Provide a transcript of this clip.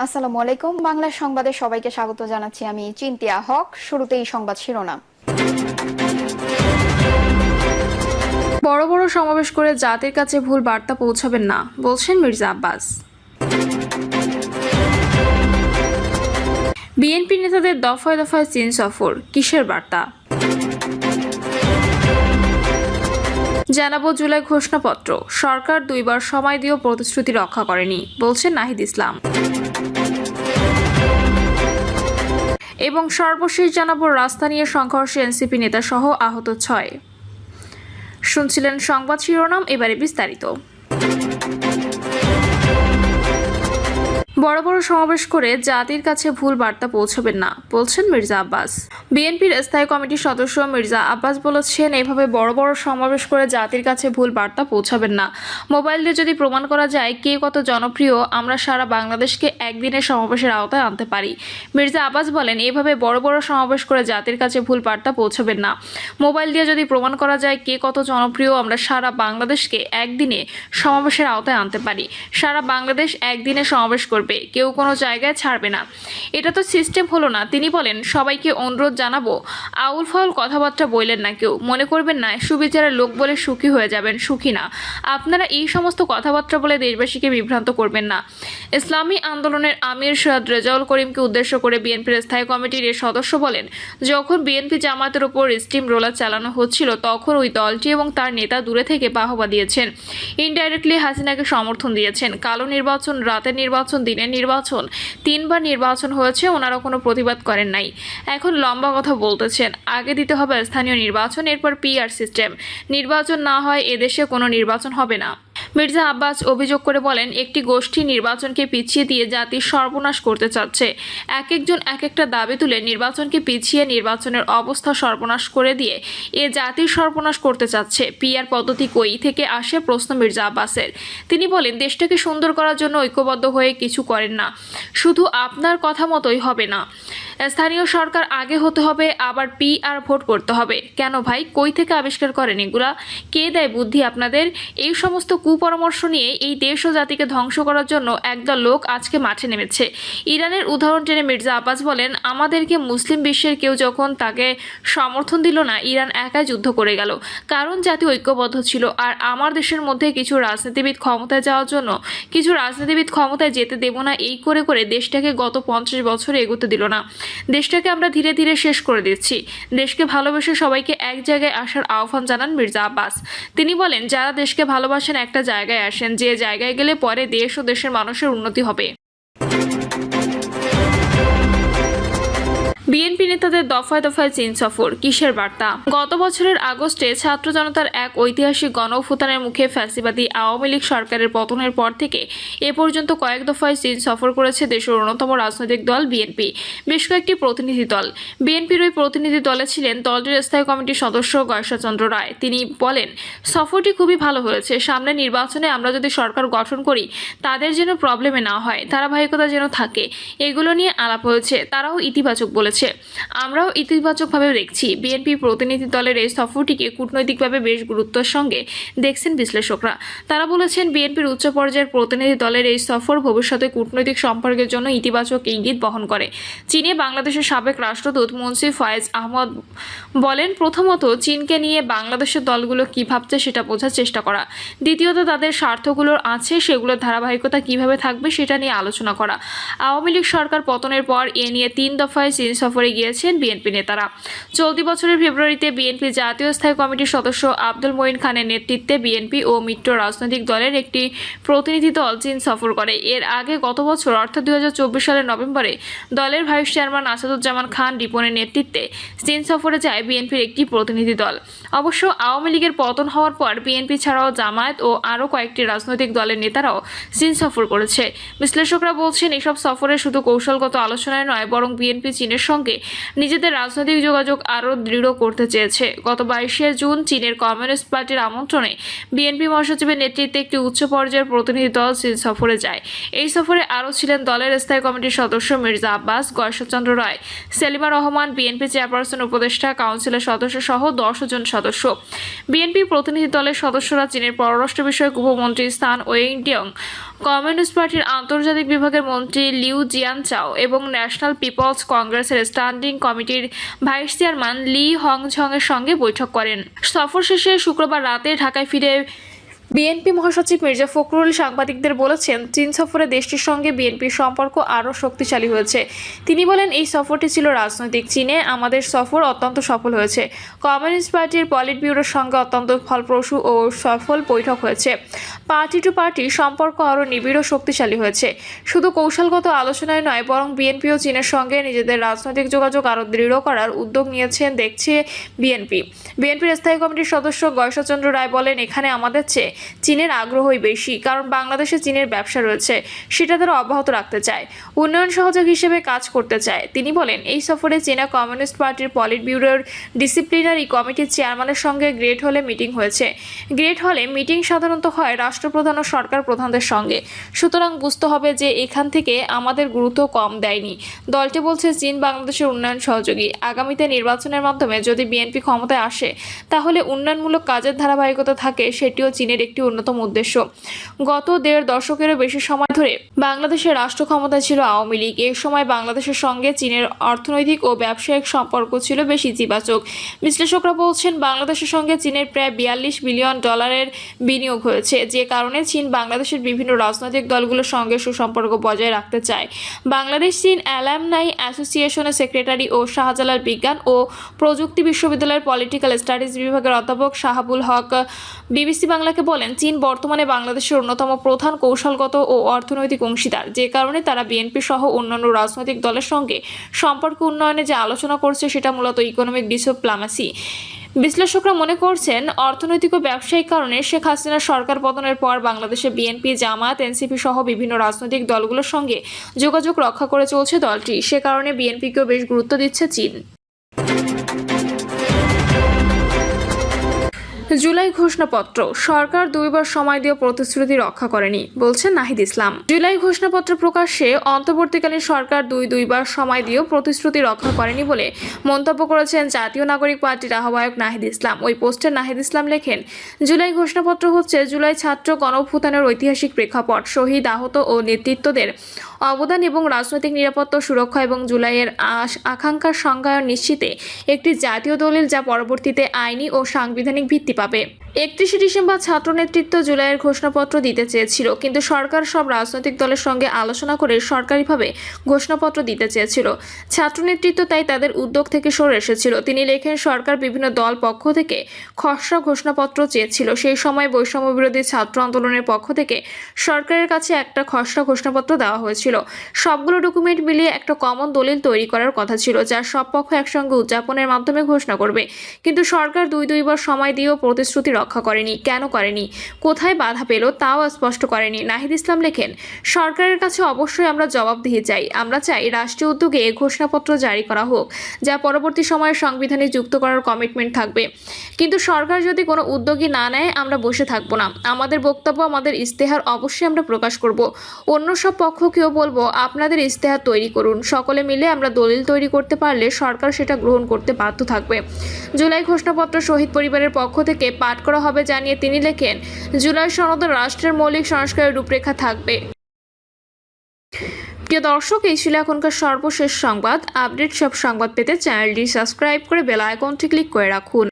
আসসালামু আলাইকুম। বাংলা সংবাদে সবাইকে স্বাগত জানাচ্ছি। আমি চিন্তিয়া হক। শুরুতেই সংবাদ শিরোনাম। বড় বড় সমাবেশ করে জাতির কাছে ভুল বার্তা পৌঁছাবেন না, বলছেন মির্জা আব্বাস। বিএনপি নেতাদের দফায় দফায় চীন সফর, কিসের বার্তা? জানাবো জুলাই ঘোষণাপত্র, সরকার 2 বার সময় দিয়েও প্রতিশ্রুতি রক্ষা করেনি, বলছেন নাহিদ ইসলাম। এবং সর্বশেষ জানাবো রাস্তা নিয়ে সংঘর্ষে এনসিপি নেতা সহ আহত 6। শুনছিলেন সংবাদ শিরোনাম, এবারে বিস্তারিত। বড় বড় সমাবেশ করে জাতির কাছে ভুল বার্তা পৌঁছাবেন না, বলছেন মির্জা আব্বাস। বিএনপির স্থায়ী কমিটির সদস্য মির্জা আব্বাস বলেছেন, এইভাবে বড় বড় সমাবেশ করে জাতির কাছে ভুল বার্তা পৌঁছাবেন না। মোবাইল দিয়ে যদি প্রমাণ করা যায় কে কত জনপ্রিয়, আমরা সারা বাংলাদেশকে একদিনের সমাবেশের আওতায় আনতে পারি। মির্জা আব্বাস বলেন, এইভাবে বড় বড় সমাবেশ করে জাতির কাছে ভুল বার্তা পৌঁছাবেন না। মোবাইল দিয়ে যদি প্রমাণ করা যায় কে কত জনপ্রিয়, আমরা সারা বাংলাদেশকে একদিনে সমাবেশের আওতায় আনতে পারি। সারা বাংলাদেশ একদিনে সমাবেশ করবে, কেউ কোনো জায়গায় ছাড়বে না। এটা তো সিস্টেম হলো না। তিনি বলেন, সবাইকে অনুরোধ জানাবো, আউল ফাউল কথাবার্তা বললেন না, কেউ মনে করবেন না সুবিচারের লোক বলে সুখী হয়ে যাবেন, সুখী না। আপনারা এই সমস্ত কথাবার্তা বলে দেশবাসীকে বিভ্রান্ত করবেন না। ইসলামী আন্দোলনের আমির সৈয়দ রেজাউল করিমকে উদ্দেশ্য করে বিএনপির স্থায়ী কমিটির এ সদস্য বলেন, যখন বিএনপি জামাতের উপর স্টিম রোলার চালানো হচ্ছিল তখন ওই দলটি এবং তার নেতা দূরে থেকে বাহবা দিয়েছেন, ইনডাইরেক্টলি হাসিনাকে সমর্থন দিয়েছেন। কালো নির্বাচন, রাতের নির্বাচন, দিনের নির্বাচন, 3 বার নির্বাচন হয়েছে, ওনারা কোনো প্রতিবাদ করেন নাই। এখন লম্বা কথা বলতেছেন। আগে দিতে হবে স্থানীয় নির্বাচন, এরপর পিআর সিস্টেম। নির্বাচন না হয় এদেশে কোনো নির্বাচন হবে না। মির্জা আব্বাস অভিযোগ করে বলেন, একটি গোষ্ঠী নির্বাচনকে পিছিয়ে দিয়ে জাতির সর্বনাশ করতে চাচ্ছে। এক একজন এক একটা দাবি তুলে নির্বাচনকে পিছিয়ে নির্বাচনের অবস্থা সর্বনাশ করে দিয়ে এ জাতির সর্বনাশ করতে চাচ্ছে। পিআর পদ্ধতি কই থেকে আসে, প্রশ্ন মির্জা আব্বাসের। তিনি বলেন, দেশটাকে সুন্দর করার জন্য ঐক্যবদ্ধ হয়ে কিছু করেন না, শুধু আপনার কথা মতোই হবে না। স্থানীয় সরকার আগে হতে হবে, আবার পিআর ভোট করতে হবে। কেন ভাই, কই থেকে আবিষ্কার করেন এগুলা? কে দেয় বুদ্ধি আপনাদের? এই সমস্ত কুপরামর্শ নিয়ে এই দেশ ও জাতিকে ধ্বংস করার জন্য একদল লোক আজকে মাঠে নেমেছে। ইরানের উদাহরণ টেনে মির্জা আব্বাস বলেন, আমাদেরকে মুসলিম বিশ্বের কেউ যখন তাকে সমর্থন দিল না, ইরান একাই যুদ্ধ করে গেল, কারণ জাতি ঐক্যবদ্ধ ছিল। আর আমার দেশের মধ্যে কিছু রাজনীতিবিদ ক্ষমতায় যাওয়ার জন্য কিছু রাজনীতিবিদ ক্ষমতায় যেতে দেব না, এই করে করে দেশটাকে গত 50 বছরে এগোতে দিল না। দেশটাকে আমরা ধীরে ধীরে শেষ করে দিচ্ছি। দেশকে ভালোবেসে সবাইকে এক জায়গায় আসার আহ্বান জানান মির্জা আব্বাস। তিনি বলেন, যারা দেশকে ভালোবাসেন একটা জায়গায় আসেন, যে জায়গায় গেলে পরে দেশ ও দেশের মানুষের উন্নতি হবে। বিএনপি নেতাদের দফায় দফায় চীন সফর, কিসের বার্তা? গত বছরের আগস্টে ছাত্র জনতার এক ঐতিহাসিক গণঅভ্যুত্থানের মুখে ফ্যাসিবাদী আওয়ামী লীগ সরকারের পতনের পর থেকে এ পর্যন্ত কয়েক দফায় চীন সফর করেছে দেশের অন্যতম রাজনৈতিক দল বিএনপি। বেশ কয়েকটি প্রতিনিধি দল। বিএনপির ওই প্রতিনিধি দলে ছিলেন দলটির স্থায়ী কমিটির সদস্য গয়েশ্বরচন্দ্র রায়। তিনি বলেন, সফরটি খুবই ভালো হয়েছে। সামনে নির্বাচনে আমরা যদি সরকার গঠন করি, তাদের যেন প্রবলেমে না হয়, ধারাবাহিকতা যেন থাকে, এগুলো নিয়ে আলাপ হয়েছে। তারাও ইতিবাচক বলেছে, আমরাও ইতিবাচকভাবে দেখছি। বিএনপি প্রতিনিধি দলের এই সফরটিকে কূটনৈতিকভাবে বেশ গুরুত্বের সঙ্গে দেখছেন বিশ্লেষকরা। তারা বলেছেন, বিএনপির উচ্চ পর্যায়ের প্রতিনিধি দলের এই সফর ভবিষ্যতে কূটনৈতিক সম্পর্কের জন্য ইতিবাচক ইঙ্গিত বহন করে। চীনে বাংলাদেশের সাবেক রাষ্ট্রদূত মুন্সি ফয়েজ আহমদ বলেন, প্রথমত চীনকে নিয়ে বাংলাদেশের দলগুলো কী ভাবছে সেটা বোঝার চেষ্টা করা। দ্বিতীয়ত তাদের স্বার্থগুলোর আছে, সেগুলোর ধারাবাহিকতা কিভাবে থাকবে সেটা নিয়ে আলোচনা করা। আওয়ামী লীগ সরকার পতনের পর এ নিয়ে 3 দফায় চীন সফরে গিয়েছেন বিএনপি নেতারা। চলতি বছরের ফেব্রুয়ারিতে বিএনপি জাতীয় স্থায়ী কমিটির সদস্য আব্দুল মঈন খানের নেতৃত্বে বিএনপি ও মিত্র রাজনৈতিক দলের একটি প্রতিনিধি দল চীন সফর করে। এর আগে গত বছর অর্থাৎ 2024 সালের নভেম্বরে দলের ভাইস চেয়ারম্যান আসাদুজ্জামান খান রিপনের নেতৃত্বে চীন সফরে যায় বিএনপির একটি প্রতিনিধি দল। অবশ্য আওয়ামী লীগের পতন হওয়ার পর বিএনপি ছাড়াও জামায়াত ও আরও কয়েকটি রাজনৈতিক দলের নেতারাও চীন সফর করেছে। বিশ্লেষকরা বলছেন, এসব সফরে শুধু কৌশলগত আলোচনায় নয়, বরং বিএনপি চীনের সঙ্গে নিজেদের রাজনৈতিক যোগাযোগ আরও দৃঢ় করতে চেয়েছে। গত 22শে জুন চীনের কমিউনিস্ট পার্টির আমন্ত্রণে বিএনপি মহাসচিবের নেতৃত্বে একটি উচ্চ পর্যায়ের প্রতিনিধি দল চীন সফরে যায়। এই সফরে আরও ছিলেন দলের স্থায়ী কমিটির সদস্য মির্জা আব্বাস, গয়েশ্বরচন্দ্র রায়, সেলিমা রহমান, বিএনপি চেয়ারপারসন উপদেষ্টা কাউন্সিলের সদস্য সহ 10 জন সদস্য। বিএনপি প্রতিনিধি দলের সদস্যরা চীনের পররাষ্ট্র বিষয়ক উপমন্ত্রী স্থান ওয়েইডিয়ং কমিউনিস্ট পার্টির আন্তর্জাতিক বিভাগের মন্ত্রী লিউ জিয়ানচাও এবং ন্যাশনাল পিপলস কংগ্রেসের স্ট্যান্ডিং কমিটির ভাইস চেয়ারম্যান লি হংঝংয়ের সঙ্গে বৈঠক করেন। সফর শেষে শুক্রবার রাতে ঢাকায় ফিরে বিএনপি মহাসচিব মির্জা ফখরুল সাংবাদিকদের বলেছেন, চীন সফরে দেশটির সঙ্গে বিএনপির সম্পর্ক আরও শক্তিশালী হয়েছে। তিনি বলেন, এই সফরটি ছিল রাজনৈতিক। চীনে আমাদের সফর অত্যন্ত সফল হয়েছে। কমিউনিস্ট পার্টির পলিট ব্যুরোর সঙ্গে অত্যন্ত ফলপ্রসূ ও সফল বৈঠক হয়েছে। পার্টি টু পার্টি সম্পর্ক আরও নিবিড় ও শক্তিশালী হয়েছে। শুধু কৌশলগত আলোচনায় নয়, বরং বিএনপি ও চীনের সঙ্গে নিজেদের রাজনৈতিক যোগাযোগ আরও দৃঢ় করার উদ্যোগ নিয়েছেন দেখছে বিএনপির স্থায়ী কমিটির সদস্য গয়েশ্বরচন্দ্র রায় বলেন, এখানে আমাদের চেয়ে চীনের আগ্রহই বেশি, কারণ বাংলাদেশে চীনের ব্যবসা রয়েছে, সেটা তারা অব্যাহত রাখতে চায়, উন্নয়ন সহযোগী হিসেবে কাজ করতে চায়। তিনি বলেন, এই সফরে চীনা কমিউনিস্ট পার্টির পলিট ব্যুরোর ডিসিপ্লিনারি কমিটির চেয়ারম্যানের সঙ্গে গ্রেট হলে মিটিং হয়েছে। গ্রেট হলে মিটিং সাধারণত হয় রাষ্ট্রপ্রধান ও সরকার প্রধানদের সঙ্গে। সুতরাং বুঝতে হবে যে এখান থেকে আমাদের গুরুত্ব কম দেয়নি। দলটি বলছে, চীন বাংলাদেশের উন্নয়ন সহযোগী। আগামীতে নির্বাচনের মাধ্যমে যদি বিএনপি ক্ষমতায় আসে, তাহলে উন্নয়নমূলক কাজের ধারাবাহিকতা থাকে, সেটিও চীনের একটি অন্যতম উদ্দেশ্য। গত ১.৫ দশকেরও বেশি সময় ধরে বাংলাদেশের রাষ্ট্র ক্ষমতায় ছিল আওয়ামী লীগ। এই সময় বাংলাদেশের সঙ্গে চীনের অর্থনৈতিক ও ব্যবসায়িক সম্পর্ক ছিল বেশ ইতিবাচক। বিশ্লেষকরা বলছেন, বাংলাদেশের সঙ্গে চীনের প্রায় $৪২ বিলিয়ন বিনিয়োগ হয়েছে, যে কারণে চীন বাংলাদেশের বিভিন্ন রাজনৈতিক দলগুলোর সঙ্গে সুসম্পর্ক বজায় রাখতে চায়। বাংলাদেশ চীন অ্যালামনাই অ্যাসোসিয়েশনের সেক্রেটারি ও শাহজালাল বিজ্ঞান ও প্রযুক্তি বিশ্ববিদ্যালয়ের পলিটিক্যাল স্টাডিজ বিভাগের অধ্যাপক শাহাবুল হক বিবিসি বাংলাকে বলেন, চীন বর্তমানে বাংলাদেশের অন্যতম প্রধান কৌশলগত ও অর্থনৈতিক অংশীদার, যে কারণে তারা বিএনপি সহ অন্যান্য রাজনৈতিক দলের সঙ্গে সম্পর্ক উন্নয়নে যে আলোচনা করছে, সেটা মূলত ইকোনমিক ডিপ্লোম্যাসি। বিশ্লেষকরা মনে করছেন, অর্থনৈতিক ও ব্যবসায়িক কারণে শেখ হাসিনার সরকার পতনের পর বাংলাদেশে বিএনপি, জামায়াত, এনসিপি সহ বিভিন্ন রাজনৈতিক দলগুলোর সঙ্গে যোগাযোগ রক্ষা করে চলছে দলটি। সে কারণে বিএনপিকেও বেশ গুরুত্ব দিচ্ছে চীন। জুলাই ঘোষণাপত্র, সরকার 2বার সময় দিয়ে প্রতিশ্রুতি রক্ষা করেনি, বলছেন নাহিদ ইসলাম। জুলাই ঘোষণাপত্র প্রকাশ্যে অন্তর্বর্তীকালীন সরকার দুইবার সময় দিয়েও প্রতিশ্রুতি রক্ষা করেনি বলে মন্তব্য করেছেন জাতীয় নাগরিক পার্টির আহ্বায়ক নাহিদ ইসলাম। ওই পোস্টে নাহিদ ইসলাম লেখেন, জুলাই ঘোষণাপত্র হচ্ছে জুলাই ছাত্র গণঅভ্যুত্থানের ঐতিহাসিক প্রেক্ষাপট, শহীদ, আহত ও নেতৃত্বদের অবদান এবং রাজনৈতিক নিরাপত্তা সুরক্ষা এবং জুলাইয়ের আকাঙ্ক্ষার সংজ্ঞায়ন নিশ্চিতে একটি জাতীয় দলিল, যা পরবর্তীতে আইনি ও সাংবিধানিক ভিত্তি পাবে। 31শে ডিসেম্বর ছাত্র নেতৃত্ব জুলাইয়ের ঘোষণাপত্র দিতে চেয়েছিল, কিন্তু সরকার সব রাজনৈতিক দলের সঙ্গে আলোচনা করে সরকারিভাবে ঘোষণাপত্র দিতে চেয়েছিল। ছাত্র নেতৃত্ব তাই তাদের উদ্যোগ থেকে সরে এসেছিল। তিনি লেখেন, সরকার বিভিন্ন দল পক্ষ থেকে খসড়া ঘোষণাপত্র চেয়েছিল। সেই সময় বৈষম্য বিরোধী ছাত্র আন্দোলনের পক্ষ থেকে সরকারের কাছে একটা খসড়া ঘোষণাপত্র দেওয়া হয়েছিল। সবগুলো ডকুমেন্ট মিলিয়ে একটা কমন দলিল তৈরি করার কথা ছিল, যা সব পক্ষ একসঙ্গে উদযাপনের মাধ্যমে ঘোষণা করবে। কিন্তু সরকার দুইবার সময় দিয়েও প্রতিশ্রুতি রক্ষা করেনি। কেন করেনি, কোথায় বাধা পেল, তাও স্পষ্ট করেনি। নাহিদ ইসলাম লেখেন, সরকারের কাছে অবশ্যই আমরা জবাবদিহি চাই। আমরা চাই রাষ্ট্রীয় উদ্যোগে ঘোষণাপত্র জারি করা হোক, যা পরবর্তী সময়ে সংবিধানে যুক্ত করার কমিটমেন্ট থাকবে। কিন্তু সরকার যদি কোনো উদ্যোগই না নেয়, আমরা বসে থাকবো না। আমাদের বক্তব্য, আমাদের ইশতেহার অবশ্যই আমরা প্রকাশ করব। অন্য সব পক্ষকেও বলবো, আপনাদের ইশতেহার তৈরি করুন। সকলে মিলে আমরা দলিল তৈরি করতে পারলে সরকার সেটা গ্রহণ করতে বাধ্য থাকবে। জুলাই ঘোষণাপত্র শহীদ পরিবারের পক্ষ থেকে পাঠ করা হবে জানিয়ে তিনি লেখেন, জুলাই সনদ রাষ্ট্রের মৌলিক সংস্কারের রূপরেখা থাকবে। প্রিয় দর্শক, এই ছিল এখনকার সর্বশেষ সংবাদ। আপডেট সব সংবাদ পেতে চ্যানেলটি সাবস্ক্রাইব করে বেল আইকনটি ক্লিক করে রাখুন।